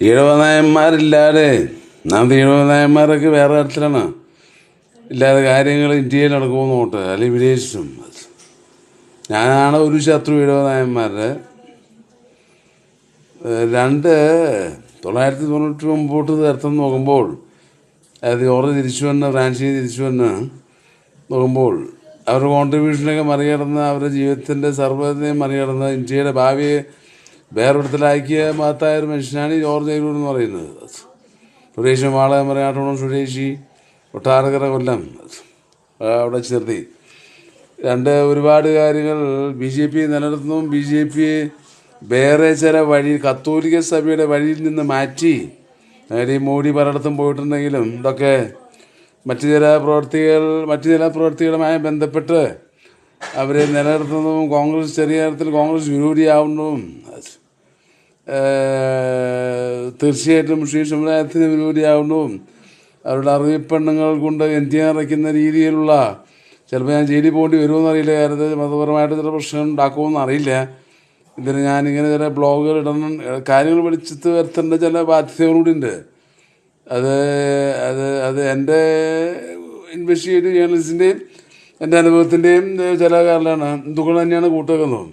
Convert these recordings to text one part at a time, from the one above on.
ഈഴവനായന്മാരില്ലാതെ നാം ഈഴവനായന്മാരൊക്കെ വേറെ തരത്തിലാണ് ഇല്ലാതെ കാര്യങ്ങൾ ഇന്ത്യയിൽ നടക്കുമെന്ന് നോട്ട് അല്ലെങ്കിൽ വിദേശത്തും. ഞാനാണ് ഒരു ശത്രു ഈഴവനായന്മാരുടെ. 1990 തരത്തിൽ നോക്കുമ്പോൾ, അതായത് ജോർജ് തിരിച്ചു വന്ന് ഫ്രാൻസിന് തിരിച്ചു വന്ന് നോക്കുമ്പോൾ അവരുടെ കോൺട്രിബ്യൂഷനൊക്കെ മറികടന്ന് അവരുടെ ജീവിതത്തിൻ്റെ സർവ്വതയും മറികടന്ന് ഇന്ത്യയുടെ ഭാവിയെ വേറൊരിടത്തിലാക്കിയ മഹത്തായ ഒരു മനുഷ്യനാണ് ഈ ജോർജ് അയ്രൂർ എന്ന് പറയുന്നത്. സുരേഷ് മാള മലയാട്ടോണം സുരേഷി കൊട്ടാരക്കര കൊല്ലം അവിടെ ചെറുതി ഒരുപാട് കാര്യങ്ങൾ ബി ജെ പി നിലനിർത്തുന്നു. ബി ജെ പി വേറെ ചില വഴി കത്തോലിക്ക സഭയുടെ വഴിയിൽ നിന്ന് മാറ്റി, അതായത് ഈ മോഡി പലയിടത്തും പോയിട്ടുണ്ടെങ്കിലും ഇതൊക്കെ മറ്റു ചില പ്രവർത്തികളുമായി ബന്ധപ്പെട്ട് അവരെ നിലനിർത്തുന്നതും കോൺഗ്രസ് ചെറിയ തരത്തിൽ കോൺഗ്രസ് വിരോധിയാവുന്നതും തീർച്ചയായിട്ടും മുസ്ലിം സമുദായത്തിന് വിരോധിയാവുന്നതും അവരുടെ അറിവിപ്പെണ്ണുങ്ങൾ കൊണ്ട് നിറയ്ക്കുന്ന രീതിയിലുള്ള, ചിലപ്പോൾ ഞാൻ ജയിലിൽ പോകേണ്ടി വരുമെന്നറിയില്ല, കാരണം മതപരമായിട്ട് ചില പ്രശ്നം ഉണ്ടാക്കുമെന്ന് അറിയില്ല. ഇതിന് ഞാനിങ്ങനെ ചില ബ്ലോഗുകൾ ഇടണം, കാര്യങ്ങൾ വെളിച്ചത്ത് വരുത്തേണ്ട ചില ബാധ്യതകളൂടെ ഉണ്ട്. അത് എൻ്റെ ഇൻവെസ്റ്റിഗേറ്റീവ് ജേർണലിസ്റ്റിൻ്റെയും എൻ്റെ അനുഭവത്തിൻ്റെയും ചില കാരണമാണ്. ഹിന്ദുക്കൾ തന്നെയാണ് കൂട്ടുവെക്കുന്നത്.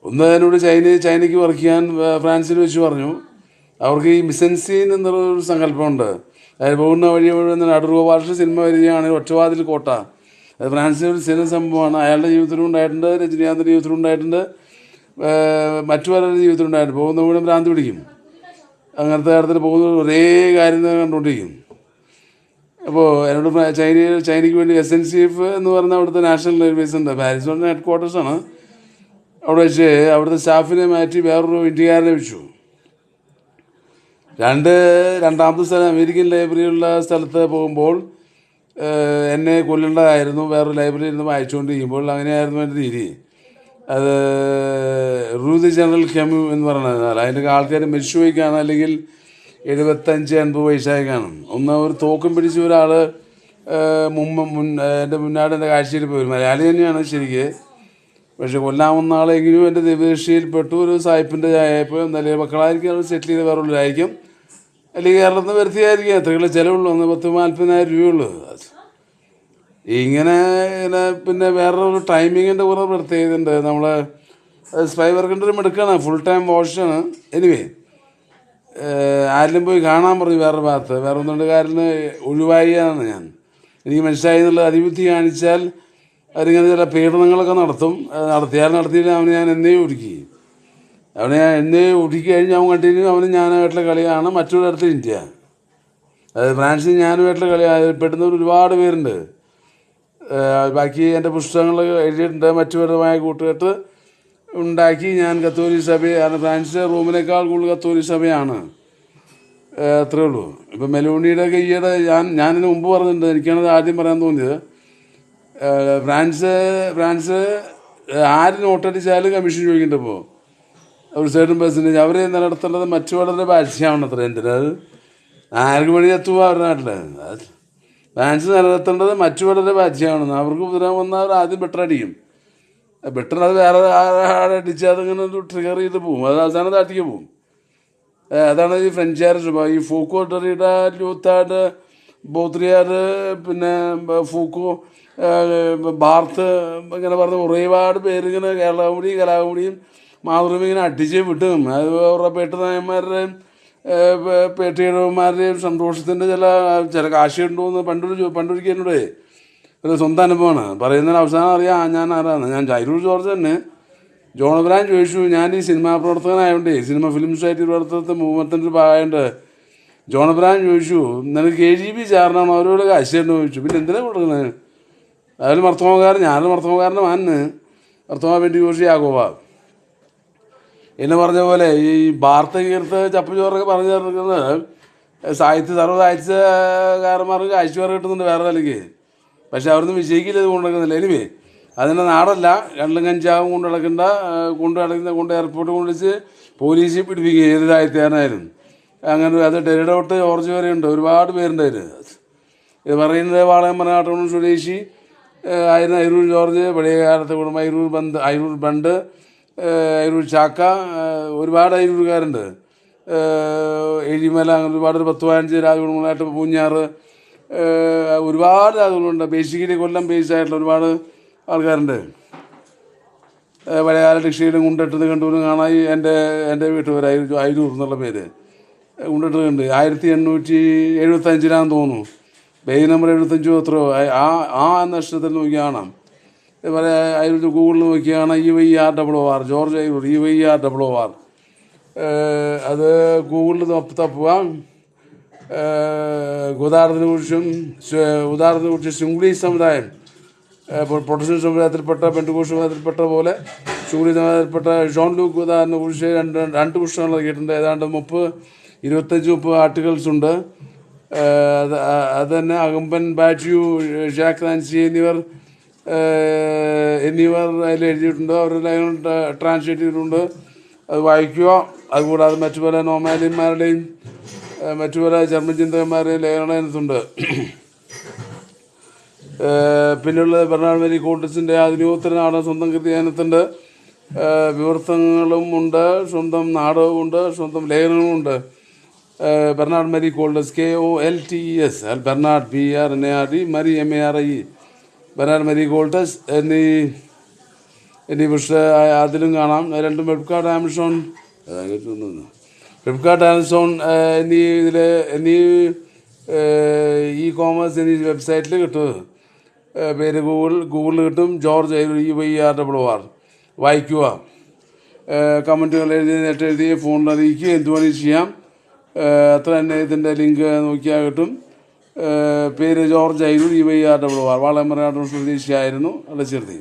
ഒന്ന് എന്നോട് ചൈനയ്ക്ക് വർക്ക് ചെയ്യാൻ ഫ്രാൻസിൽ വെച്ച് പറഞ്ഞു. അവർക്ക് ഈ മിസൻസീൻ എന്നുള്ളൊരു സങ്കല്പമുണ്ട്. അതായത് പോകുന്ന വഴി മുഴുവൻ അടൂർഗോപാലകൃഷ്ണ സിനിമ വരികയാണെങ്കിൽ ഒറ്റവാതിൽ കോട്ട, അത് ഫ്രാൻസിലെ ഒരു സ്ഥിരം സംഭവമാണ്. അയാളുടെ ജീവിതത്തിലും ഉണ്ടായിട്ടുണ്ട്, രജനീകാന്തിൻ്റെ ജീവിതത്തിലും ഉണ്ടായിട്ടുണ്ട്, മറ്റു പലരുടെ ജീവിതത്തിലുണ്ടായിട്ടുണ്ട്. പോകുന്ന മുഴുവൻ ഭ്രാന്ത് പിടിക്കും. അങ്ങനത്തെ കാര്യത്തിൽ പോകുന്ന ഒരേ കാര്യം കണ്ടുകൊണ്ടിരിക്കും. അപ്പോൾ എന്നോട് ചൈനയ്ക്ക് വേണ്ടി SNCF എന്ന് പറഞ്ഞ അവിടുത്തെ നാഷണൽ റെയിൽവേസ് ഉണ്ട്, പാരീസ് പറഞ്ഞ ഹെഡ് ക്വാർട്ടേഴ്സാണ്. അവിടെ വെച്ച് അവിടുത്തെ സ്റ്റാഫിനെ മാറ്റി വേറൊരു ഇന്ത്യക്കാരനെ വെച്ചു. രണ്ടാമത്തെ സ്ഥലം അമേരിക്കൻ ലൈബ്രറിയുള്ള സ്ഥലത്ത് പോകുമ്പോൾ എന്നെ കൊല്ലേണ്ടതായിരുന്നു. വേറൊരു ലൈബ്രറിയിൽ നിന്ന് വായിച്ചുകൊണ്ടിരിക്കുമ്പോൾ അങ്ങനെയായിരുന്നു എൻ്റെ രീതി. അത് റൂത്ത് ജനറൽ ക്യാമ്യൂ എന്ന് പറയുന്നത്. അതിൻ്റെ ആൾക്കാർ മരിച്ചുപോയിക്കാണ്, അല്ലെങ്കിൽ 75-80 വയസ്സായി കാണും. ഒരു തോക്കും പിടിച്ച ഒരാൾ എൻ്റെ മുന്നാട് എൻ്റെ കാഴ്ചയിൽ പോയി. മലയാളി തന്നെയാണ് ശരിക്ക്, പക്ഷെ കൊല്ലാവുന്ന ആളെങ്കിലും എൻ്റെ ദൈവദൃഷ്ടിയിൽപ്പെട്ടു. ഒരു സായിപ്പിൻ്റെ ചായപ്പോൾ എന്തായാലും മക്കളായിരിക്കും അവർ സെറ്റിൽ ചെയ്ത് വേറുള്ളതായിരിക്കും, അല്ലെങ്കിൽ കേരളത്തിൽ നിന്ന് വരുത്തിയായിരിക്കും. എത്രയുള്ള ചിലവുള്ളൂ, 40,000-40,000 രൂപയുള്ളൂ. ഇങ്ങനെ പിന്നെ വേറൊരു ടൈമിങ്ങിൻ്റെ കുറേ പ്രത്യേകതയുണ്ട്. നമ്മളെ സ്പൈ വർക്കിൻ്റെ ഒരു മിടുക്കാണ്, ഫുൾ ടൈം വാഷാണ്. എനിവേ, ആരിലും പോയി കാണാൻ പറഞ്ഞു വേറെ ഭാഗത്ത്, വേറെ ഒന്നുകൊണ്ട് കാര്യം ഒഴിവായിയാണ് ഞാൻ. എനിക്ക് മനസ്സിലായി എന്നുള്ള അതിബുദ്ധി കാണിച്ചാൽ അവരിങ്ങനെ ചില പീഡനങ്ങളൊക്കെ നടത്തിയില്ല അവന് ഞാൻ എന്നേ ഒടുക്കി കഴിഞ്ഞ് അവൻ കണ്ടിന്യൂ അവന് ഞാനുമായിട്ടുള്ള കളിയാണ്. മറ്റൊരിടത്ത് ഇന്ത്യ, അതായത് ഫ്രാൻസിൽ ഞാനുമായിട്ടുള്ള കളി പെടുന്നവർ ഒരുപാട് പേരുണ്ട്. ബാക്കി എൻ്റെ പുസ്തകങ്ങൾ എഴുതിയിട്ടുണ്ട്. മറ്റുപരമായ കൂട്ടുകെട്ട് ഉണ്ടാക്കി ഞാൻ കത്തോലിക്ക സഭ, ഫ്രാൻസിലെ റൂമിനേക്കാൾ കൂടുതൽ കത്തോലിക്ക സഭയാണ്. അത്രേ ഉള്ളൂ. ഇപ്പം മെലോണിയുടെ ഒക്കെ ഈയിടെ ഞാനിതിന് മുമ്പ് പറഞ്ഞിട്ടുണ്ട്, എനിക്കാണത് ആദ്യം പറയാൻ തോന്നിയത്. ഫ്രാൻസ് ആര് നോട്ടടിച്ചാലും കമ്മീഷൻ ചോദിക്കുന്നുണ്ട്. ഇപ്പോൾ ഒരു സൈഡും പെർസെൻറ്റേജ് അവർ നിലനിർത്തേണ്ടത് മറ്റുള്ളവരുടെ ബാധ്യതയാണ്. അത്ര എന്തിനത് ആർക്ക് വേണ്ടി എത്തുക അവരുടെ നാട്ടിൽ. ഫ്രാൻസ് നിലനിർത്തേണ്ടത് മറ്റുള്ളവരുടെ ബാധ്യതയാണ്. അവർക്ക് ഉപദ്രവം വന്നാൽ അവർ ആദ്യം ബെറ്ററടിക്കും. ബെറ്റർ അത് വേറെ അടിച്ചാൽ അതിങ്ങനെ ഒരു ട്രിഗർ ചെയ്ത് പോകും, അത് അവസാനം താട്ടിക്ക് പോകും. അതാണ് ഈ ഫ്രഞ്ചുകാരുടെ സ്വഭാവം. ഈ ഫൂക്കോ, ഡെറിഡ, ലൂത്താഡ്, ബോദ്രിയാർ, പിന്നെ ഫൂക്കോ, ബാർത്ത്, ഇങ്ങനെ പറഞ്ഞ ഒരുപാട് പേരിങ്ങനെ കലാകുമടിയും മാതൃഭൂമി ഇങ്ങനെ അടിച്ച് വിട്ടും. അത് അവരുടെ പേട്ടുനായന്മാരുടെയും പേട്ടിയിടവന്മാരുടെയും സന്തോഷത്തിൻ്റെ ചില കാശിയുണ്ടോയെന്ന് പണ്ടൊരിക്കൽ എന്നോട് ഒരു സ്വന്തം അനുഭവമാണ് പറയുന്നതിന് അവസാനം അറിയാം ഞാൻ ആരാണ്. ഞാൻ അയ്രൂർ ജോർജ് തന്നെ. ജോൺ എബ്രഹാം ചോദിച്ചു, ഞാൻ ഈ സിനിമാ പ്രവർത്തകനായതുകൊണ്ട്, ഫിലിം സൊസൈറ്റി പ്രവർത്തനത്തെ മൂവ്മെൻറ്റിൻ്റെ ഒരു ഭാഗമായിട്ട് ജോൺ എബ്രഹാം ചോദിച്ചു, നിനക്ക് KGB ചാരണമാണോ അവരോട് കാശുണ്ടോ ചോദിച്ചു. പിന്നെ എന്തിനാണ് കൊടുക്കുന്നത്? അതിൽ മർത്തോമക്കാരൻ, ഞാനൊരു മർത്തോമക്കാരൻ്റെ മാന്, മർത്തോമ പെന്തിക്കോസ്തിയാക്കോബ എന്ന് പറഞ്ഞ പോലെ ഈ വാർത്തകീർത്ത് ചപ്പുചോറൊക്കെ പറഞ്ഞു ചേർക്കുന്നത് സർവ്വസാഹിത്യകാരന്മാർക്ക് കാഴ്ച കിട്ടുന്നുണ്ട് വേറെ നിലയ്ക്ക്. പക്ഷെ അവരൊന്നും വിജയിക്കില്ല, ഇത് കൊണ്ടുനടക്കുന്നില്ല. എനിവേ, അതിൻ്റെ നാടല്ല. കള്ളും കഞ്ചാവും കൊണ്ട് നടക്കുന്ന എയർപോർട്ട് കൊണ്ടുവച്ച് പോലീസിൽ പിടിപ്പിക്കുക ഏത് സാഹിത്യകാരനായാലും. അങ്ങനെ അത് ഡെറിഡ തൊട്ട് ജോർജ് വരെ ഉണ്ട്, ഒരുപാട് പേരുണ്ട് അതിൽ. ഇത് പറയുന്നത് വാളയം മലയാട്ടോണം സ്വദേശി ആയിരുന്ന അയ്രൂർ ജോർജ്, പഴയ കാലത്തെ കുടുംബം അയ്രൂർ ബണ്ട്, അയ്രൂർ ചാക്ക, ഒരുപാട് അയ്രൂർക്കാരുണ്ട്. എഴിമല, അങ്ങനെ ഒരുപാട് 10-15 രാജകുടുംബങ്ങളായിട്ട് പൂഞ്ഞാറ്, ഒരുപാട് രാജകുടുംബങ്ങളുണ്ട്. ബേസിക്കലി കൊല്ലം ബേസ് ആയിട്ടുള്ള ഒരുപാട് ആൾക്കാരുണ്ട്. പഴയകാല ഡിക്ഷയിലും കൊണ്ടിട്ടത് കണ്ടൂരും കാണാൻ എൻ്റെ വീട്ടുപേര് അയിരൂർ എന്നുള്ള പേര് കൊണ്ടിട്ട് കണ്ട് 1875 തോന്നുന്നു. പേജ് നമ്പർ 75 എത്രയോ ആ നക്ഷത്രത്തിൽ നോക്കി കാണാം. ഇതുപോലെ അയിരൂർ ഗൂഗിളിൽ നോക്കി കാണാം. EYROR George Ayiroor EYROR. അത് ഗൂഗിളിൽ തപ്പുക. ഉദാഹരണത്തെക്കുറിച്ച് ശുംഗ്ലി സമുദായം, പ്രൊട്ടസ്റ്റന്റ് സമുദായത്തിൽപ്പെട്ട, പെന്തക്കോസ്ത് സമുദായത്തിൽപ്പെട്ട പോലെ ശുംഗ്ലി സമുദായത്തിൽപ്പെട്ട ജോൺ ലൂക്ക് ഉദാഹരണത്തെ കുറിച്ച് രണ്ട് പുസ്തകങ്ങൾ ഇറക്കിയിട്ടുണ്ട്. ഏതാണ്ട് 25-30 ആർട്ടിക്കിൾസ് ഉണ്ട്. അത് തന്നെ അകമ്പൻ, ബാറ്റ്യു, ഷാക്ക് നാൻസി എന്നിവർ അതിൽ എഴുതിയിട്ടുണ്ട്. അവരെല്ലാം ട്രാൻസ്ലേറ്റ് ചെയ്തിട്ടുണ്ട്. അത് വായിക്കുക. അതുകൂടാതെ മറ്റു പല നോമാലിന്മാരുടെയും മറ്റു പല ജർമ്മൻ ചിന്തകന്മാരുടെയും ലേഖനങ്ങൾ അതിനകത്തുണ്ട്. പിന്നെയുള്ളത് ബെർണാഡ് മേരി കോൾട്ടസിൻ്റെ ആധുനികോത്തര നാടകം സ്വന്തം കൃതി അതിനകത്തുണ്ട്. വിവർത്തനങ്ങളും ഉണ്ട്, സ്വന്തം നാടകമുണ്ട്, സ്വന്തം ലേഖനങ്ങളുമുണ്ട്. Bernard Mary കോൾട്ടസ് KOLTES, Bernard BERNARD, മരി MARI, ബെർണാഡ് മേരി കോൾട്ടസ് എന്നീ പുസ്തകം അതിലും കാണാം. രണ്ടും ഫ്ലിപ്കാർട്ട്, ആമസോൺ എന്നീ e-commerce എന്നീ വെബ്സൈറ്റിൽ കിട്ടും. പേര് ഗൂഗിളിൽ കിട്ടും. George Ayiroor EYROR. വായിക്കുക. കമൻറ്റുകൾ എഴുതി ഫോണിൽ അറിയിക്കുക. എന്തുവേണമെങ്കിൽ ചെയ്യാം. അത്ര തന്നെ. ഇതിൻ്റെ ലിങ്ക് നോക്കിയാൽ കിട്ടും. പേര് ജോർജ് അയിരൂർ EYROR. വാളമറാട് സ്വദേശിയായിരുന്നു. അടച്ചിരുത്തി.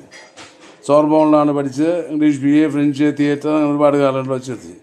സോർബോണിലാണ് പഠിച്ചത്. ഇംഗ്ലീഷ് BA, ഫ്രഞ്ച്, തിയേറ്റർ, ഒരുപാട് കാലങ്ങളിൽ വെച്ചെത്തി.